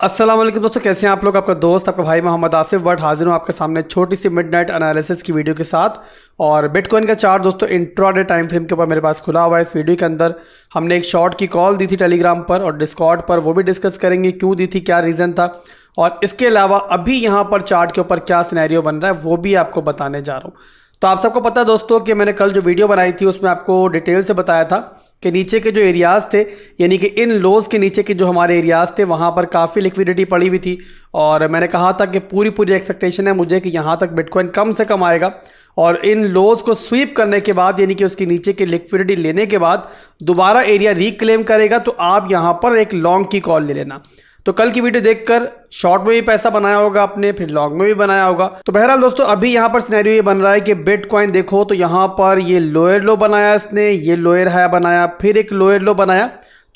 अस्सलाम वालेकुम दोस्तों, कैसे हैं आप लोग। आपका दोस्त आपका भाई मोहम्मद आसिफ बट हाजिर हूँ आपके सामने छोटी सी मिडनाइट एनालिसिस की वीडियो के साथ। और बिटकॉइन का चार्ट दोस्तों इंट्राडे टाइम फ्रेम के ऊपर मेरे पास खुला हुआ है। इस वीडियो के अंदर हमने एक शॉर्ट की कॉल दी थी टेलीग्राम पर और डिस्कॉर्ड पर, वो भी डिस्कस करेंगे क्यों दी थी, क्या रीज़न था, और इसके अलावा अभी यहाँ पर चार्ट के ऊपर क्या सिनेरियो बन रहा है वो भी आपको बताने जा रहा हूँ। तो आप सबको पता है दोस्तों कि मैंने कल जो वीडियो बनाई थी उसमें आपको डिटेल से बताया था कि नीचे के जो एरियाज़ थे, यानी कि इन लोज के नीचे के जो हमारे एरियाज़ थे वहाँ पर काफ़ी लिक्विडिटी पड़ी हुई थी। और मैंने कहा था कि पूरी एक्सपेक्टेशन है मुझे कि यहाँ तक बिटकॉइन कम से कम आएगा और इन लोज को स्वीप करने के बाद, यानी कि उसके नीचे की लिक्विडिटी लेने के बाद दोबारा एरिया रिक्लेम करेगा तो आप यहाँ पर एक लॉन्ग की कॉल ले लेना। तो कल की वीडियो देखकर शॉर्ट में भी पैसा बनाया होगा आपने, फिर लॉन्ग में भी बनाया होगा। तो बहरहाल दोस्तों अभी यहाँ पर सिनेरियो ये बन रहा है कि बिटकॉइन देखो तो यहाँ पर ये लोअर लो बनाया इसने, ये लोअर हाई बनाया, फिर एक लोअर लो बनाया।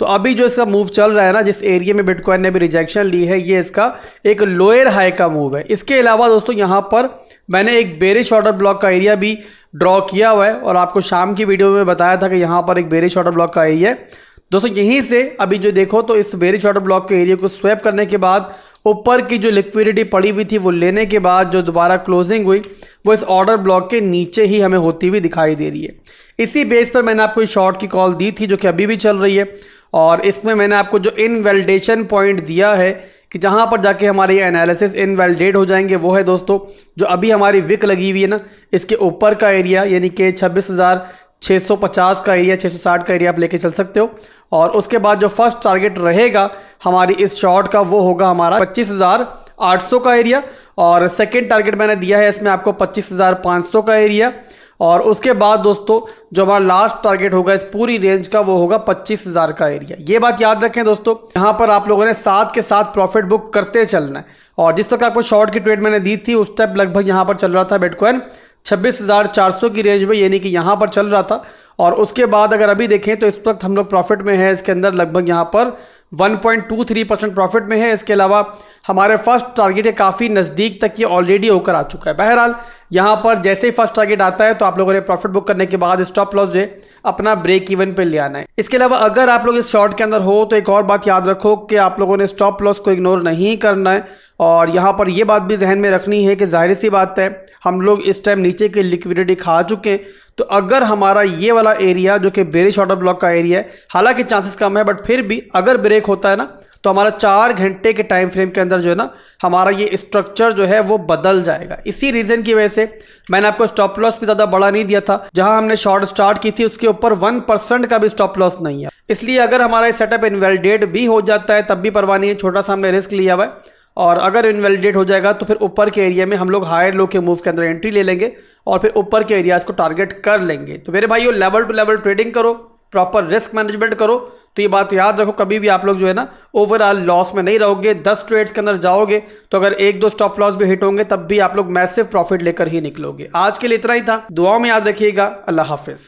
तो अभी जो इसका मूव चल रहा है ना, जिस एरिया में बिटकॉइन ने भी रिजेक्शन ली है, ये इसका एक लोअर हाई का मूव है। इसके अलावा दोस्तों यहाँ पर मैंने एक बेरिश ऑर्डर ब्लॉक का एरिया भी ड्रॉ किया हुआ है और आपको शाम की वीडियो में बताया था कि यहाँ पर एक बेरिश ऑर्डर ब्लॉक का एरिया है दोस्तों। यहीं से अभी जो देखो तो इस बेरिश ऑर्डर ब्लॉक के एरिया को स्वैप करने के बाद ऊपर की जो लिक्विडिटी पड़ी हुई थी वो लेने के बाद जो दोबारा क्लोजिंग हुई वो इस ऑर्डर ब्लॉक के नीचे ही हमें होती हुई दिखाई दे रही है। इसी बेस पर मैंने आपको शॉर्ट की कॉल दी थी जो कि अभी भी चल रही है और इसमें मैंने आपको जो इनवैलिडेशन पॉइंट दिया है कि जहां पर जाके हमारे एनालिसिस इनवैलिडेट हो जाएंगे वो है दोस्तों जो अभी हमारी विक लगी हुई है ना, इसके ऊपर का एरिया, यानी कि 26,650 का एरिया, 660 का एरिया आप लेके चल सकते हो। और उसके बाद जो फर्स्ट टारगेट रहेगा हमारी इस शॉर्ट का वो होगा हमारा 25,800 का एरिया और सेकंड टारगेट मैंने दिया है इसमें आपको 25,500 का एरिया। और उसके बाद दोस्तों जो हमारा लास्ट टारगेट होगा इस पूरी रेंज का वो होगा 25,000 का एरिया। ये बात याद रखें दोस्तों, यहाँ पर आप लोगों ने साथ के साथ प्रॉफिट बुक करते चलना है। और जिस वक्त आपको शॉर्ट की ट्रेड मैंने दी थी उस टाइम लगभग यहाँ पर चल रहा था बिटकॉइन 26,400 की रेंज में, यानी कि यहाँ पर चल रहा था। और उसके बाद अगर अभी देखें तो इस वक्त हम लोग प्रॉफिट में है, इसके अंदर लगभग यहाँ पर 1.23% प्रॉफिट में है। इसके अलावा हमारे फर्स्ट टारगेट के काफ़ी नज़दीक तक ये ऑलरेडी होकर आ चुका है। बहरहाल यहाँ पर जैसे ही फर्स्ट टारगेट आता है तो आप लोगों ने प्रॉफिट बुक करने के बाद स्टॉप लॉस जो अपना ब्रेक इवन पे ले आना है। इसके अलावा अगर आप लोग इस शॉर्ट के अंदर हो तो एक और बात याद रखो कि आप लोगों ने स्टॉप लॉस को इग्नोर नहीं करना है। और यहाँ पर ये बात भी जहन में रखनी है कि जाहिर सी बात है हम लोग इस टाइम नीचे की लिक्विडिटी खा चुके हैं। तो अगर हमारा ये वाला एरिया जो कि बेरिश ऑर्डर ब्लॉक का एरिया है, हालांकि चांसेस कम है बट फिर भी अगर ब्रेक होता है ना तो हमारा 4 घंटे के टाइम फ्रेम के अंदर जो है ना हमारा ये स्ट्रक्चर जो है वो बदल जाएगा। इसी रीजन की वजह से मैंने आपको स्टॉप लॉस भी ज़्यादा बड़ा नहीं दिया था। जहां हमने शॉर्ट स्टार्ट की थी उसके ऊपर 1% का भी स्टॉप लॉस नहीं है। इसलिए अगर हमारा सेटअप इनवैलिडेट भी हो जाता है तब भी परवाह नहीं है, छोटा सा हमने रिस्क लिया हुआ है। और अगर इनवैलिडेट हो जाएगा तो फिर ऊपर के एरिया में हम लोग हायर लो के मूव के अंदर एंट्री ले लेंगे और फिर ऊपर के एरियाज को टारगेट कर लेंगे। तो मेरे भाइयों लेवल टू लेवल ट्रेडिंग करो, प्रॉपर रिस्क मैनेजमेंट करो। तो ये बात याद रखो, कभी भी आप लोग जो है ना ओवरऑल लॉस में नहीं रहोगे। 10 ट्रेड्स के अंदर जाओगे तो अगर 1-2 स्टॉप लॉस भी हिट होंगे तब भी आप लोग मैसिव प्रॉफिट लेकर ही निकलोगे। आज के लिए इतना ही था, दुआओं में याद रखिएगा। अल्लाह हाफिज।